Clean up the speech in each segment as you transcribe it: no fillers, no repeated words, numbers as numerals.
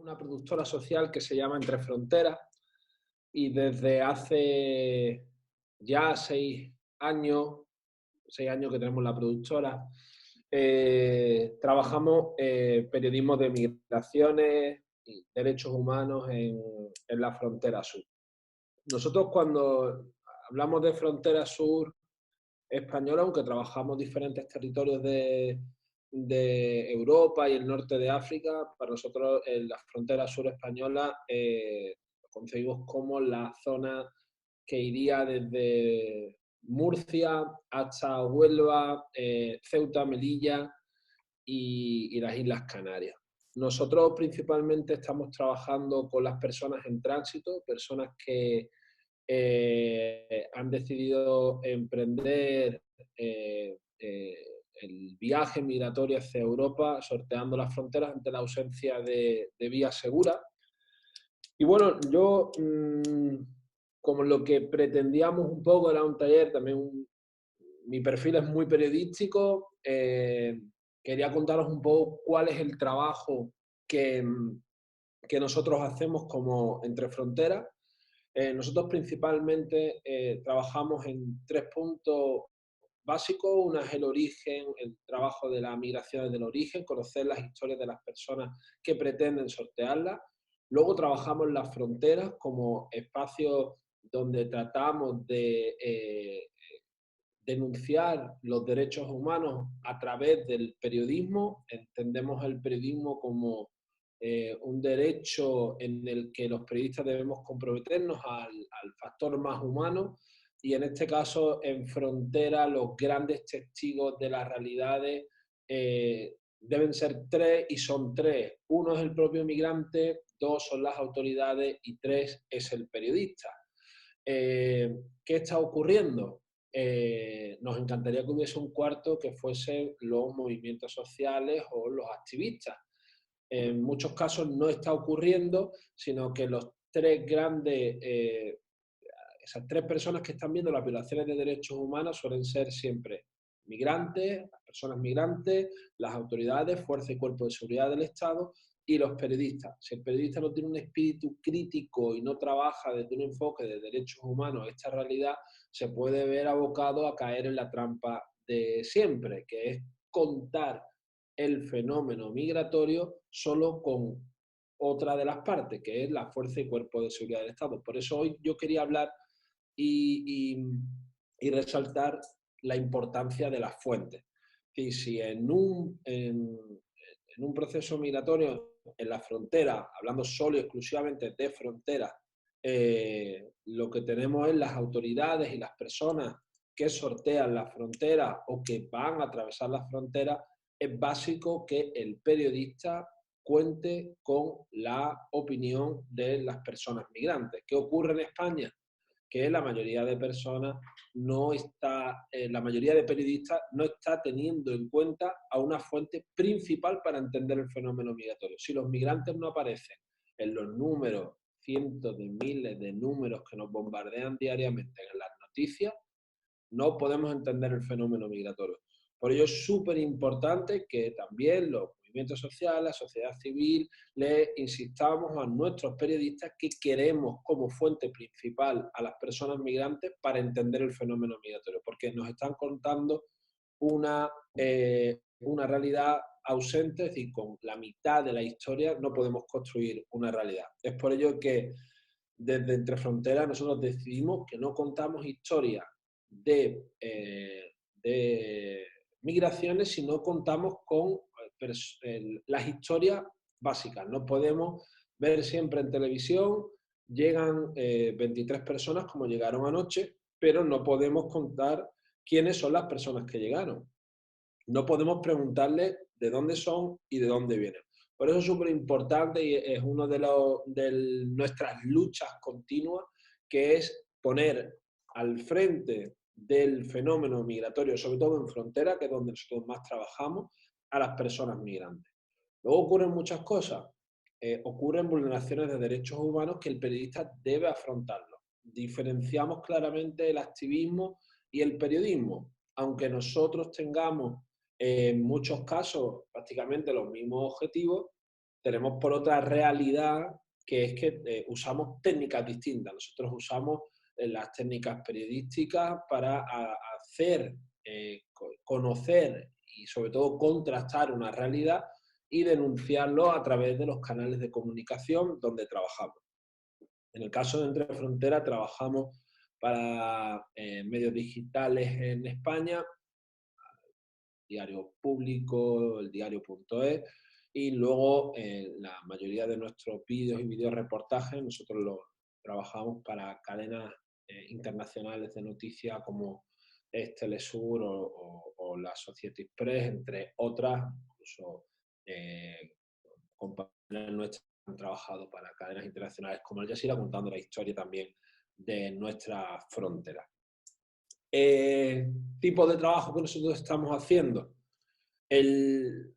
una productora social que se llama Entre Fronteras y desde hace ya 6 años, 6 años que tenemos la productora, trabajamos periodismo de migraciones y derechos humanos en la frontera sur. Nosotros cuando hablamos de frontera sur española, aunque trabajamos diferentes territorios de Europa y el norte de África, para nosotros la frontera sur española lo concebimos como la zona que iría desde Murcia hasta Huelva, Ceuta, Melilla y las Islas Canarias. Nosotros principalmente estamos trabajando con las personas en tránsito, personas que han decidido emprender el viaje migratorio hacia Europa, sorteando las fronteras ante la ausencia de vías seguras. Y bueno, yo, como lo que pretendíamos un poco era un taller, también mi perfil es muy periodístico, quería contaros un poco cuál es el trabajo que nosotros hacemos como Entre Fronteras. Nosotros principalmente trabajamos en 3 puntos básicos. Una es el origen, el trabajo de la migración desde el origen, conocer las historias de las personas que pretenden sortearlas. Luego trabajamos las fronteras como espacios donde tratamos de denunciar los derechos humanos a través del periodismo. Entendemos el periodismo como un derecho en el que los periodistas debemos comprometernos al factor más humano, y en este caso en frontera los grandes testigos de las realidades deben ser tres, y son tres. Uno es el propio migrante, dos son las autoridades y tres es el periodista. ¿Qué está ocurriendo? Nos encantaría que hubiese un cuarto que fuesen los movimientos sociales o los activistas. En muchos casos no está ocurriendo, sino que esas tres personas que están viendo las violaciones de derechos humanos suelen ser siempre migrantes, las personas migrantes, las autoridades, fuerza y cuerpo de seguridad del Estado y los periodistas. Si el periodista no tiene un espíritu crítico y no trabaja desde un enfoque de derechos humanos esta realidad, se puede ver abocado a caer en la trampa de siempre, que es contar el fenómeno migratorio solo con otra de las partes, que es la fuerza y cuerpo de seguridad del Estado. Por eso hoy yo quería hablar y resaltar la importancia de las fuentes. Y si en un proceso migratorio en la frontera, hablando solo y exclusivamente de frontera, lo que tenemos es las autoridades y las personas que sortean la frontera o que van a atravesar la frontera, es básico que el periodista cuente con la opinión de las personas migrantes. ¿Qué ocurre en España? Que la mayoría de personas la mayoría de periodistas no está teniendo en cuenta a una fuente principal para entender el fenómeno migratorio. Si los migrantes no aparecen en los números, cientos de miles de números que nos bombardean diariamente en las noticias, no podemos entender el fenómeno migratorio. Por ello es súper importante que también los movimientos sociales, la sociedad civil, le insistamos a nuestros periodistas que queremos como fuente principal a las personas migrantes para entender el fenómeno migratorio, porque nos están contando una realidad ausente, es decir, con la mitad de la historia no podemos construir una realidad. Es por ello que desde Entre Fronteras nosotros decidimos que no contamos historias de migraciones, sino contamos con las historias básicas. No podemos ver siempre en televisión, llegan 23 personas como llegaron anoche, pero no podemos contar quiénes son las personas que llegaron. No podemos preguntarles de dónde son y de dónde vienen. Por eso es súper importante y es una de nuestras luchas continuas, que es poner al frente del fenómeno migratorio, sobre todo en frontera, que es donde nosotros más trabajamos, a las personas migrantes. Luego ocurren muchas cosas. Ocurren vulneraciones de derechos humanos que el periodista debe afrontarlo. Diferenciamos claramente el activismo y el periodismo. Aunque nosotros tengamos en muchos casos prácticamente los mismos objetivos, tenemos por otra realidad, que es que usamos técnicas distintas. Nosotros usamos las técnicas periodísticas para hacer, conocer y sobre todo contrastar una realidad y denunciarlo a través de los canales de comunicación donde trabajamos. En el caso de Entre Fronteras trabajamos para medios digitales en España, Diario Público, el diario.es, y luego la mayoría de nuestros vídeos y videoreportajes nosotros los trabajamos para cadenas internacionales de noticias como Telesur o la Associated Press, entre otras, incluso compañeras nuestras que han trabajado para cadenas internacionales como Al Jazeera, contando la historia también de nuestra frontera. Tipo de trabajo que nosotros estamos haciendo.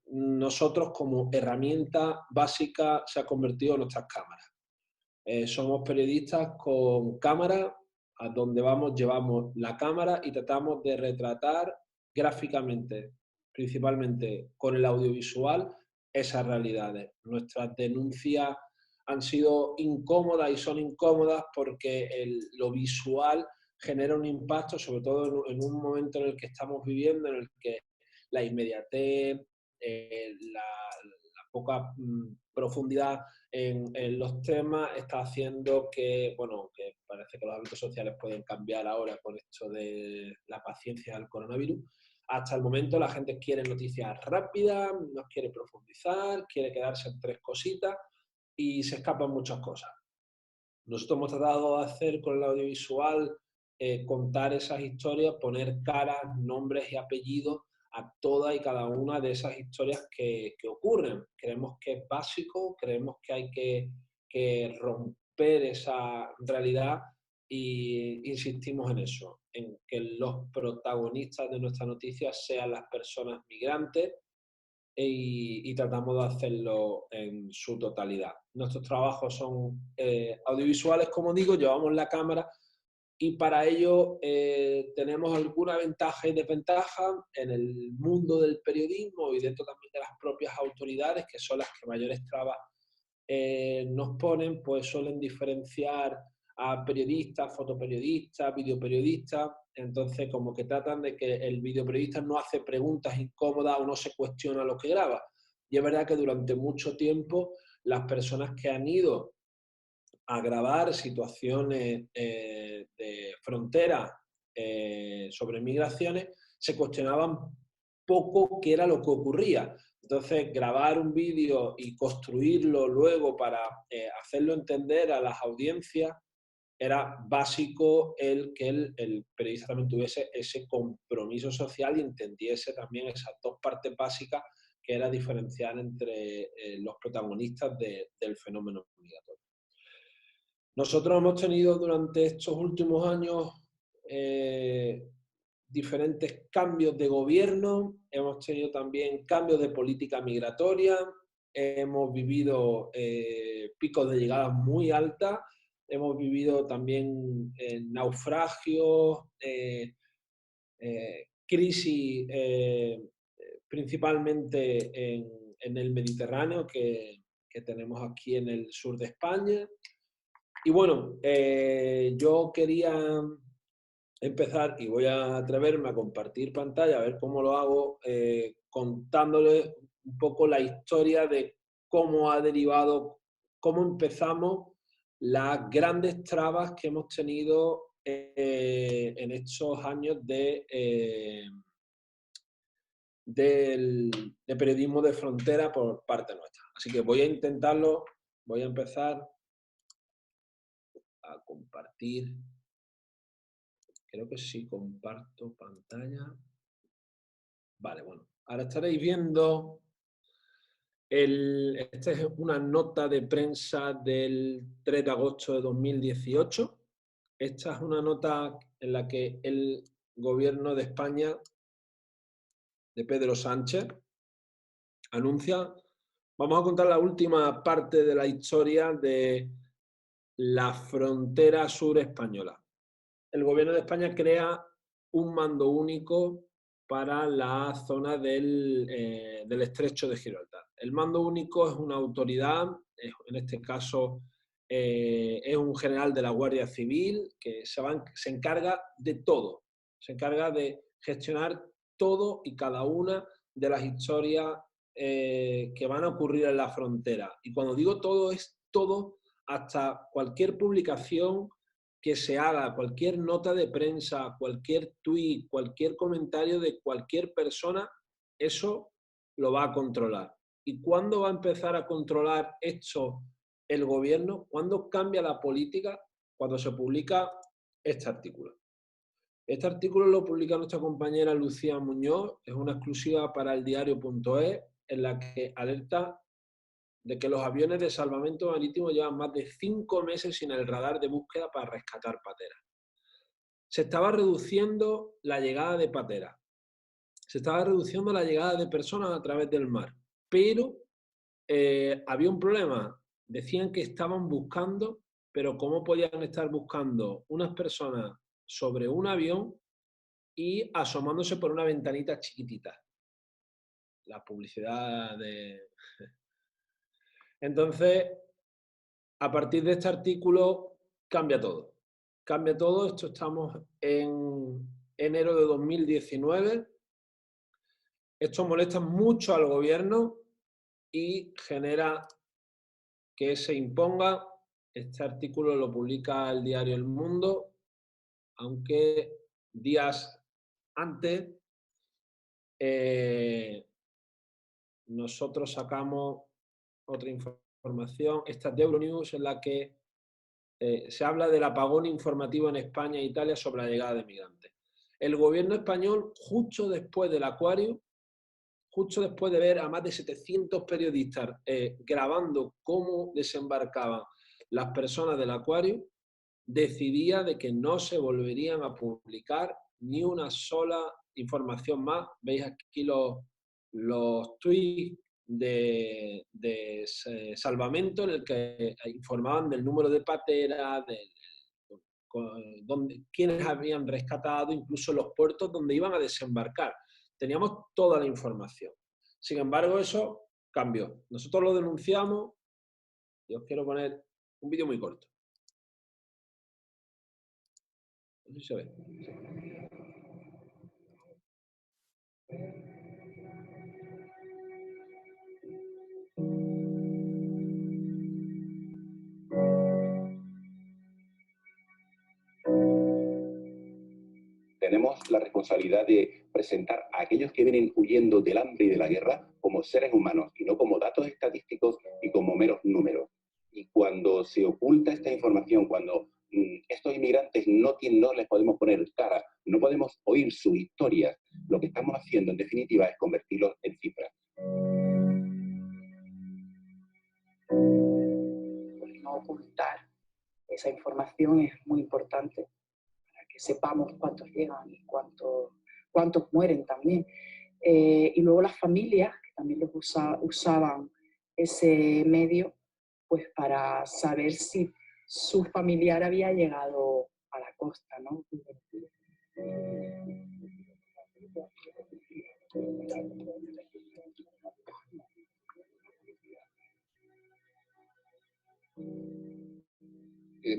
Nosotros como herramienta básica se ha convertido en nuestras cámaras. Somos periodistas con cámara, a donde vamos llevamos la cámara y tratamos de retratar gráficamente, principalmente con el audiovisual, esas realidades. Nuestras denuncias han sido incómodas y son incómodas porque lo visual genera un impacto, sobre todo en un momento en el que estamos viviendo, en el que la inmediatez, la poca profundidad en los temas está haciendo que, bueno, que parece que los hábitos sociales pueden cambiar ahora con esto de la paciencia del coronavirus. Hasta el momento la gente quiere noticias rápidas, no quiere profundizar, quiere quedarse en 3 cositas y se escapan muchas cosas. Nosotros hemos tratado de hacer con el audiovisual contar esas historias, poner caras, nombres y apellidos a todas y cada una de esas historias que ocurren. Creemos que es básico, creemos que hay que romper esa realidad y insistimos en eso, en que los protagonistas de nuestras noticias sean las personas migrantes y tratamos de hacerlo en su totalidad. Nuestros trabajos son audiovisuales, como digo, llevamos la cámara y para ello tenemos alguna ventaja y desventaja en el mundo del periodismo y dentro también de las propias autoridades, que son las que mayores trabas nos ponen, pues suelen diferenciar a periodistas, fotoperiodistas, videoperiodistas. Entonces, como que tratan de que el videoperiodista no hace preguntas incómodas o no se cuestiona lo que graba. Y es verdad que durante mucho tiempo las personas que han ido a grabar situaciones de frontera sobre migraciones se cuestionaban poco qué era lo que ocurría. Entonces, grabar un vídeo y construirlo luego para hacerlo entender a las audiencias era básico que el periodista también tuviese ese compromiso social y entendiese también esas dos partes básicas que era diferenciar entre los protagonistas del fenómeno migratorio. Nosotros hemos tenido durante estos últimos años diferentes cambios de gobierno, hemos tenido también cambios de política migratoria, hemos vivido picos de llegada muy altas, hemos vivido también naufragios, crisis principalmente en el Mediterráneo que tenemos aquí en el sur de España. Y bueno, yo quería empezar y voy a atreverme a compartir pantalla, a ver cómo lo hago, contándoles un poco la historia de cómo ha derivado, cómo empezamos las grandes trabas que hemos tenido en estos años de periodismo de frontera por parte nuestra. Así que voy a intentarlo, voy a empezar a compartir. Creo que sí comparto pantalla. Vale, bueno. Ahora estaréis viendo esta es una nota de prensa del 3 de agosto de 2018. Esta es una nota en la que el gobierno de España, de Pedro Sánchez, anuncia, vamos a contar la última parte de la historia de la frontera sur española. El gobierno de España crea un mando único para la zona del estrecho de Gibraltar. El mando único es una autoridad, en este caso es un general de la Guardia Civil que se encarga de todo, se encarga de gestionar todo y cada una de las historias que van a ocurrir en la frontera. Y cuando digo todo, es todo, hasta cualquier publicación que se haga, cualquier nota de prensa, cualquier tuit, cualquier comentario de cualquier persona, eso lo va a controlar. ¿Y cuándo va a empezar a controlar esto el gobierno? ¿Cuándo cambia la política? Cuando se publica este artículo. Este artículo lo publica nuestra compañera Lucía Muñoz, es una exclusiva para el diario.es, en la que alerta de que los aviones de salvamento marítimo llevan más de 5 meses sin el radar de búsqueda para rescatar pateras. Se estaba reduciendo la llegada de pateras, se estaba reduciendo la llegada de personas a través del mar, pero había un problema. Decían que estaban buscando, pero ¿cómo podían estar buscando unas personas sobre un avión y asomándose por una ventanita chiquitita? La publicidad de... Entonces, a partir de este artículo cambia todo. Cambia todo. Esto estamos en enero de 2019. Esto molesta mucho al gobierno y genera que se imponga. Este artículo lo publica el diario El Mundo, aunque días antes nosotros sacamos otra información, esta es de Euronews, en la que se habla del apagón informativo en España e Italia sobre la llegada de migrantes. El gobierno español, justo después del Aquarius, justo después de ver a más de 700 periodistas grabando cómo desembarcaban las personas del Aquarius, decidía de que no se volverían a publicar ni una sola información más. Veis aquí los tweets de salvamento en el que informaban del número de pateras, quiénes habían rescatado, incluso los puertos donde iban a desembarcar. Teníamos toda la información. Sin embargo, eso cambió. Nosotros lo denunciamos y os quiero poner un vídeo muy corto. No sé si se ve. Tenemos la responsabilidad de presentar a aquellos que vienen huyendo del hambre y de la guerra como seres humanos y no como datos estadísticos y como meros números. Y cuando se oculta esta información, cuando estos inmigrantes no les podemos poner cara, no podemos oír sus historias, lo que estamos haciendo en definitiva es convertirlos en cifras. Pues no ocultar esa información es muy importante, que sepamos cuántos llegan y cuántos mueren también. Y luego las familias, que también los usaban ese medio, pues para saber si su familiar había llegado a la costa, ¿no?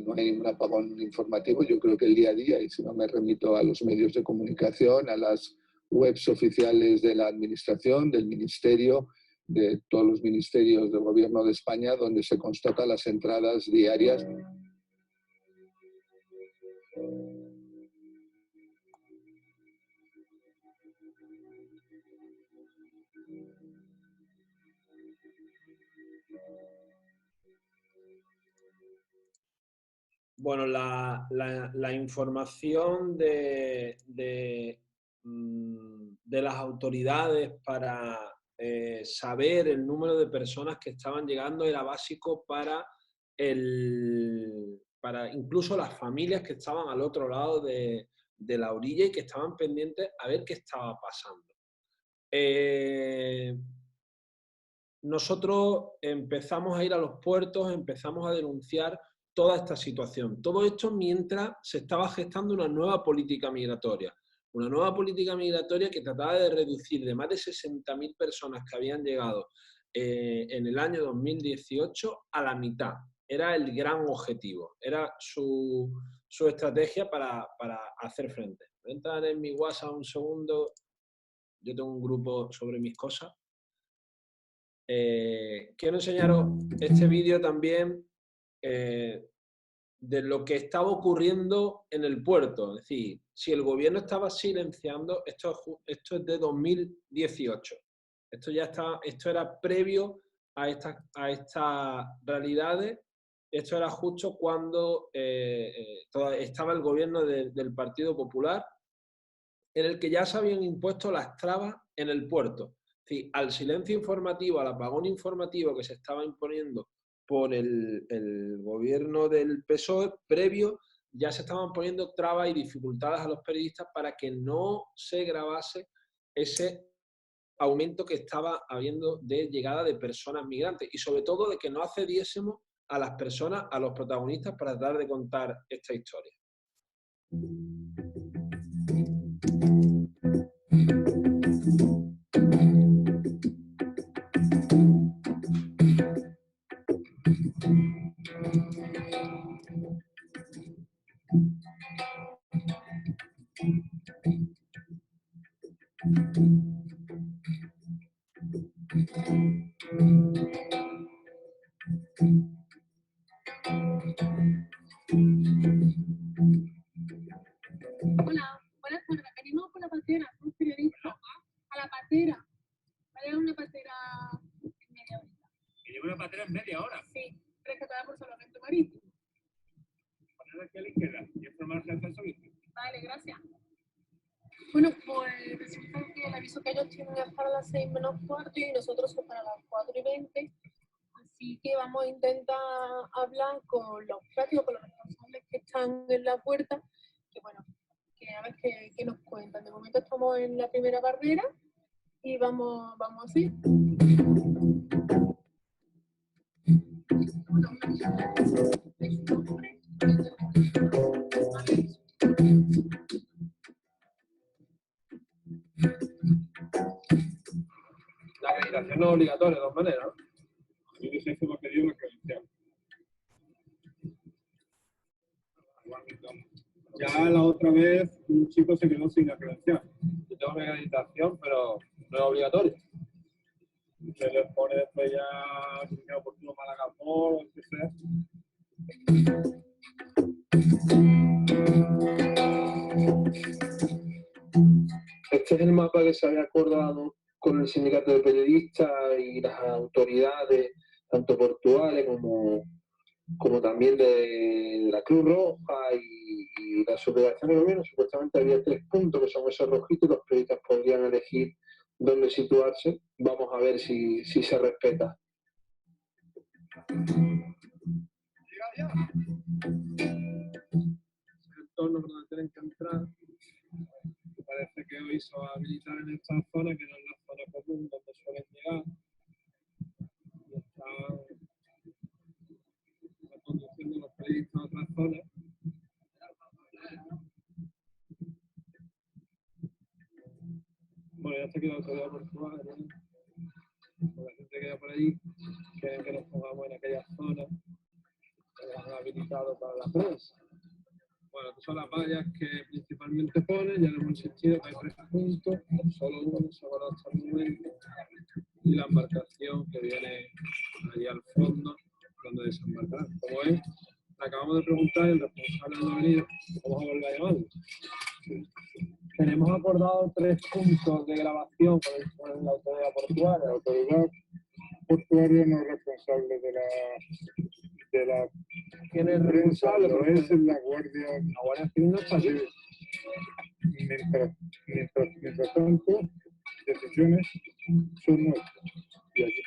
No hay un apagón informativo, yo creo que el día a día, y si no me remito a los medios de comunicación, a las webs oficiales de la administración, del ministerio, de todos los ministerios del gobierno de España, donde se constatan las entradas diarias. Bueno, la información de las autoridades para saber el número de personas que estaban llegando era básico para incluso las familias que estaban al otro lado de la orilla y que estaban pendientes a ver qué estaba pasando. Nosotros empezamos a ir a los puertos, empezamos a denunciar toda esta situación. Todo esto mientras se estaba gestando una nueva política migratoria. Una nueva política migratoria que trataba de reducir de más de 60.000 personas que habían llegado en el año 2018 a la mitad. Era el gran objetivo, era su estrategia para hacer frente. Voy a entrar en mi WhatsApp un segundo. Yo tengo un grupo sobre mis cosas. Quiero enseñaros este vídeo también de lo que estaba ocurriendo en el puerto. Es decir, si el gobierno estaba silenciando, esto es de 2018. Esto era previo a estas realidades. Esto era justo cuando estaba el gobierno del Partido Popular, en el que ya se habían impuesto las trabas en el puerto. Es decir, al silencio informativo, al apagón informativo que se estaba imponiendo por el gobierno del PSOE previo, ya se estaban poniendo trabas y dificultades a los periodistas para que no se grabase ese aumento que estaba habiendo de llegada de personas migrantes y sobre todo de que no accediésemos a las personas, a los protagonistas para tratar de contar esta historia. Hola, buenas tardes. Venimos con la patera, un periodista. A la patera. Vale, una patera en media hora. ¿Que lleva una patera en media hora? Sí, rescatada por salvamento marítimo. Poner aquí a la izquierda y informarse al censo. Vale, gracias. Bueno, pues resulta que el aviso que ellos tienen es para las 6 menos cuarto y nosotros son para las 4:20. Así que vamos a intentar hablar con los prácticos, con los responsables que están en la puerta, que bueno, que a ver qué nos cuentan. De momento estamos en la primera barrera y vamos así. La acreditación no es obligatoria de todas maneras, ¿no? Yo que sé, se me ha pedido la credencial. Ya la otra vez un chico se quedó sin la credencial. Yo tengo mi acreditación, pero no es obligatoria. Se les pone después ya, si queda oportuno, Málaga Mall o el que sea. Este es el mapa que se había acordado con el sindicato de periodistas y las autoridades, tanto portuarias como también de la Cruz Roja y la subdelegación del gobierno. Supuestamente había 3 puntos que son esos rojitos, los periodistas podrían elegir dónde situarse. Vamos a ver si se respeta. El entorno por donde tienen que entrar. Parece que hoy se va a habilitar en esta zona, que no es la zona común donde suelen llegar. Y están conduciendo los periodistas a otras zonas. Bueno, ya se queda autoridad portuaria, ¿no? La gente queda por ahí, quieren que nos pongamos en aquella zona que han habilitado para la prensa. Bueno, estas son las vallas que principalmente ponen, ya lo hemos insistido que hay 3 puntos, solo uno se ha guardado hasta el momento, y la embarcación que viene allí al fondo, donde desembarcar. Como es, acabamos de preguntar y el responsable no ha venido, vamos a volver a llamarlo. Tenemos acordado 3 puntos de grabación con la autoridad portuaria. La autoridad portuaria no es responsable de la ¿Quién es prensa, responsable? lo es la Guardia Civil no está allí. Mientras tanto, decisiones son nuestras. Y aquí.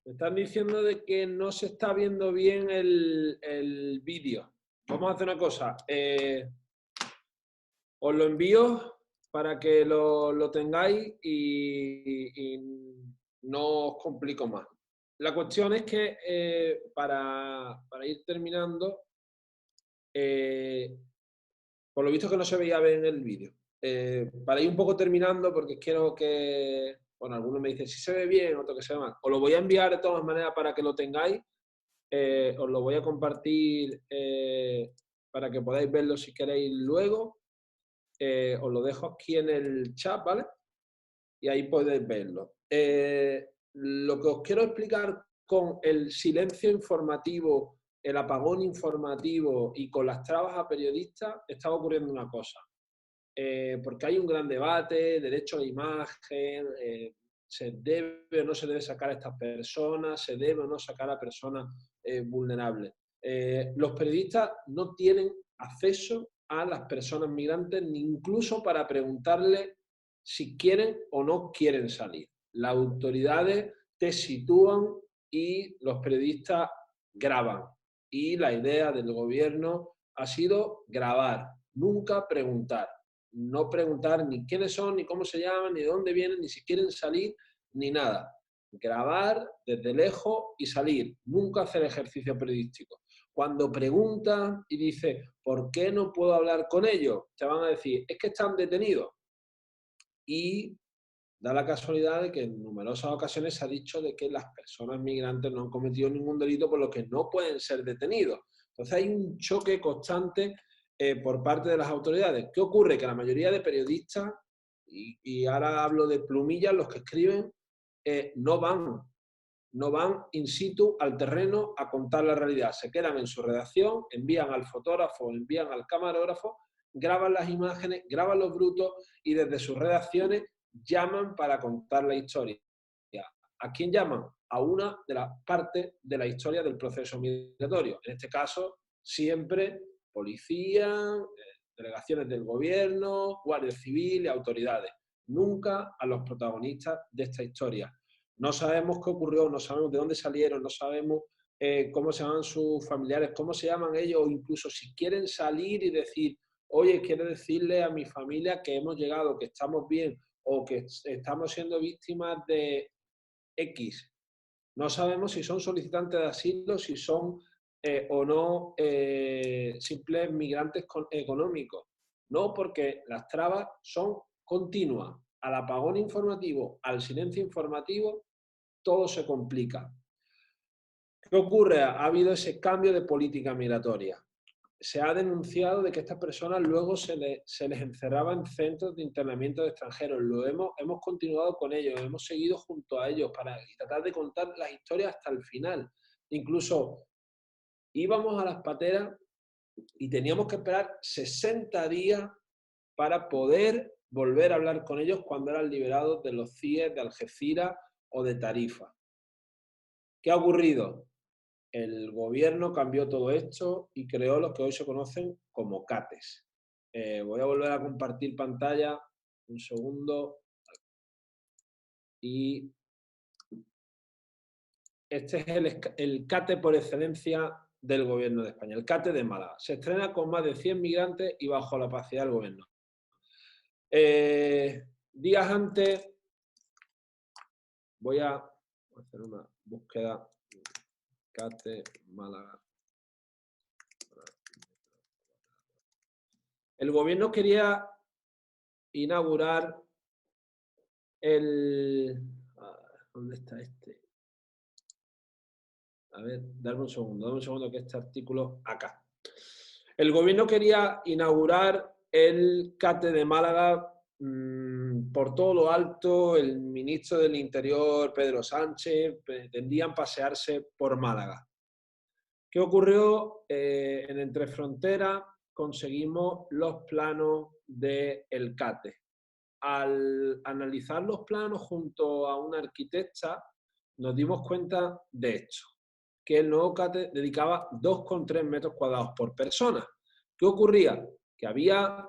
Me están diciendo de que no se está viendo bien el vídeo. Vamos a hacer una cosa. Os lo envío para que lo tengáis y no os complico más. La cuestión es que para ir terminando, por lo visto que no se veía bien el vídeo. Para ir un poco terminando, porque quiero que... Bueno, algunos me dicen si se ve bien, otro que se ve mal. Os lo voy a enviar de todas maneras para que lo tengáis. Os lo voy a compartir para que podáis verlo si queréis luego. Os lo dejo aquí en el chat, ¿vale? Y ahí podéis verlo. Lo que os quiero explicar con el silencio informativo, el apagón informativo y con las trabas a periodistas, está ocurriendo una cosa. Porque hay un gran debate, derecho a la imagen, se debe o no se debe sacar a estas personas, se debe o no sacar a personas vulnerables. Los periodistas no tienen acceso a las personas migrantes, ni incluso para preguntarles si quieren o no quieren salir. Las autoridades te sitúan y los periodistas graban. Y la idea del gobierno ha sido grabar, nunca preguntar. No preguntar ni quiénes son, ni cómo se llaman, ni de dónde vienen, ni si quieren salir, ni nada. Grabar desde lejos y salir. Nunca hacer ejercicio periodístico. Cuando preguntan y dices, ¿por qué no puedo hablar con ellos? Te van a decir, es que están detenidos. Y da la casualidad de que en numerosas ocasiones se ha dicho de que las personas migrantes no han cometido ningún delito, por lo que no pueden ser detenidos. Entonces hay un choque constante por parte de las autoridades. ¿Qué ocurre? Que la mayoría de periodistas, y ahora hablo de plumillas, los que escriben, no van in situ al terreno a contar la realidad. Se quedan en su redacción, envían al fotógrafo, envían al camarógrafo, graban las imágenes, graban los brutos y desde sus redacciones llaman para contar la historia. ¿A quién llaman? A una de las partes de la historia del proceso migratorio. En este caso, siempre policía, delegaciones del gobierno, guardia civil y autoridades. Nunca a los protagonistas de esta historia. No sabemos qué ocurrió, no sabemos de dónde salieron, no sabemos cómo se llaman sus familiares, cómo se llaman ellos, o incluso si quieren salir y decir, oye, quiero decirle a mi familia que hemos llegado, que estamos bien, o que estamos siendo víctimas de X. No sabemos si son solicitantes de asilo, si son o no simples migrantes económicos. No, porque las trabas son continuas. Al apagón informativo, al silencio informativo, todo se complica. ¿Qué ocurre? Ha habido ese cambio de política migratoria. Se ha denunciado de que estas personas luego se les encerraba en centros de internamiento de extranjeros. Hemos continuado con ellos, hemos seguido junto a ellos para tratar de contar las historias hasta el final. Incluso íbamos a las pateras y teníamos que esperar 60 días para poder volver a hablar con ellos cuando eran liberados de los CIES de Algeciras o de Tarifa. ¿Qué ha ocurrido? El gobierno cambió todo esto y creó lo que hoy se conocen como CATES. Voy a volver a compartir pantalla un segundo. Y este es el CATE por excelencia del gobierno de España, el CATE de Málaga. Se estrena con más de 100 migrantes y bajo la opacidad del gobierno. Días antes, voy a hacer una búsqueda. CATE Málaga. El gobierno quería inaugurar el... ¿Dónde está este? A ver, dame un segundo que este artículo acá. El gobierno quería inaugurar el CATE de Málaga por todo lo alto. El ministro del Interior, Pedro Sánchez, pretendían pasearse por Málaga. ¿Qué ocurrió? En Entrefronteras conseguimos los planos del CATE. Al analizar los planos junto a una arquitecta, nos dimos cuenta de esto, que el nuevo CATE dedicaba 2,3 metros cuadrados por persona. ¿Qué ocurría? Que había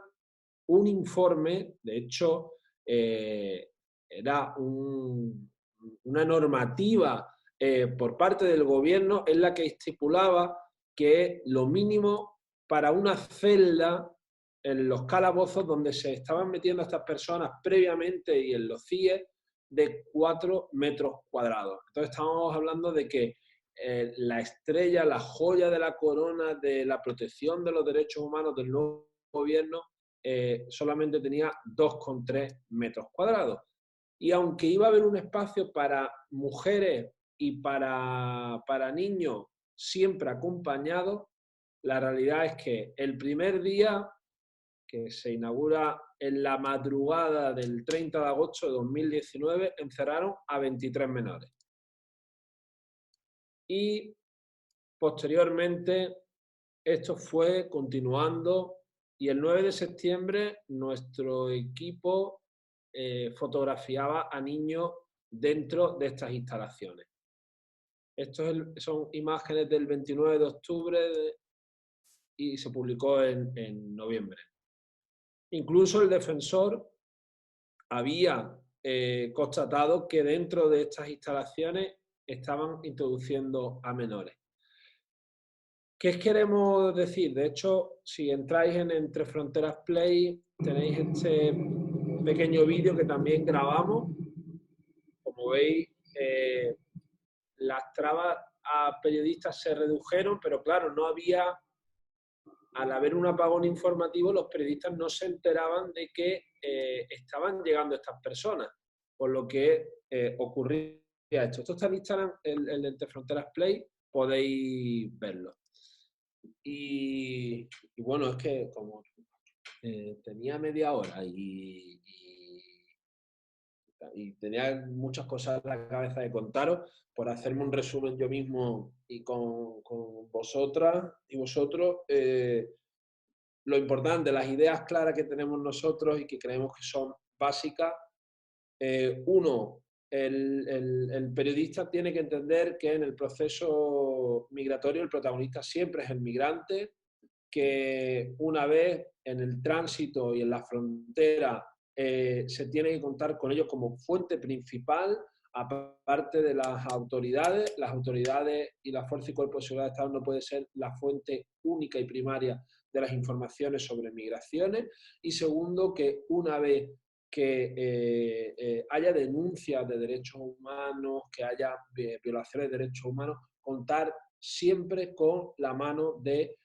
un informe, de hecho, era un una normativa por parte del gobierno en la que estipulaba que lo mínimo para una celda en los calabozos donde se estaban metiendo a estas personas previamente y en los CIE de 4 metros cuadrados. Entonces estábamos hablando de que la estrella, la joya de la corona de la protección de los derechos humanos del nuevo gobierno solamente tenía 2,3 metros cuadrados. Y aunque iba a haber un espacio para mujeres y para niños siempre acompañados, la realidad es que el primer día, que se inaugura en la madrugada del 30 de agosto de 2019, encerraron a 23 menores. Y posteriormente esto fue continuando y el 9 de septiembre nuestro equipo fotografiaba a niños dentro de estas instalaciones. Estos son imágenes del 29 de octubre y se publicó en noviembre. Incluso el defensor había constatado que dentro de estas instalaciones estaban introduciendo a menores. ¿Qué queremos decir? De hecho, si entráis en Entre Fronteras Play, tenéis este pequeño vídeo que también grabamos. Como veis, las trabas a periodistas se redujeron, pero claro, no había, al haber un apagón informativo, los periodistas no se enteraban de que estaban llegando estas personas, por lo que ocurría esto. Esto está en Instagram, el Entre Fronteras Play, podéis verlo. Y bueno, es que como tenía media hora y tenía muchas cosas en la cabeza de contaros, por hacerme un resumen yo mismo y con vosotras y vosotros, lo importante, las ideas claras que tenemos nosotros y que creemos que son básicas. Uno, el periodista tiene que entender que en el proceso migratorio el protagonista siempre es el migrante, que una vez en el tránsito y en la frontera se tiene que contar con ellos como fuente principal, aparte de las autoridades y la Fuerza y Cuerpo de Seguridad de Estado no puede ser la fuente única y primaria de las informaciones sobre migraciones. Y segundo, que una vez que haya denuncias de derechos humanos, que haya violaciones de derechos humanos, contar siempre con la mano de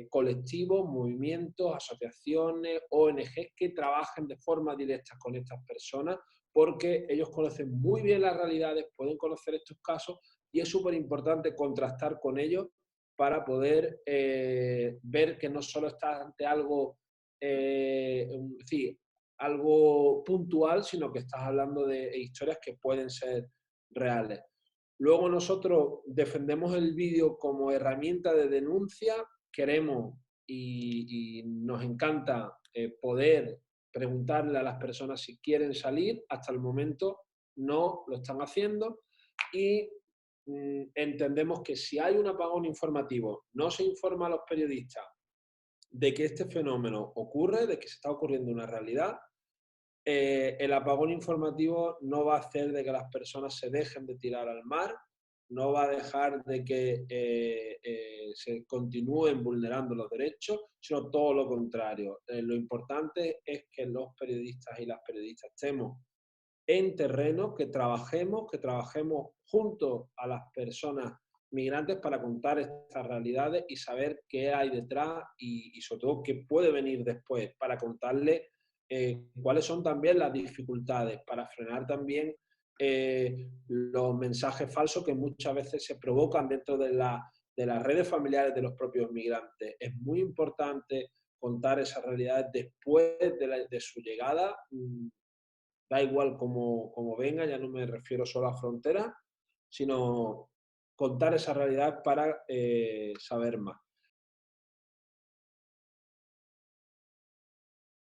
colectivos, movimientos, asociaciones, ONGs que trabajen de forma directa con estas personas, porque ellos conocen muy bien las realidades, pueden conocer estos casos y es súper importante contrastar con ellos para poder ver que no solo está ante algo, algo puntual, sino que estás hablando de historias que pueden ser reales. Luego nosotros defendemos el vídeo como herramienta de denuncia. Queremos y nos encanta poder preguntarle a las personas si quieren salir. Hasta el momento no lo están haciendo y entendemos que si hay un apagón informativo, no se informa a los periodistas de que este fenómeno ocurre, de que se está ocurriendo una realidad. El apagón informativo no va a hacer de que las personas se dejen de tirar al mar, no va a dejar de que se continúen vulnerando los derechos, sino todo lo contrario. Lo importante es que los periodistas y las periodistas estemos en terreno, que trabajemos junto a las personas migrantes para contar estas realidades y saber qué hay detrás y sobre todo qué puede venir después, para contarles cuáles son también las dificultades, para frenar también los mensajes falsos que muchas veces se provocan dentro de las redes familiares de los propios migrantes. Es muy importante contar esas realidades después de su llegada. Da igual cómo venga, ya no me refiero solo a fronteras, sino contar esa realidad para saber más.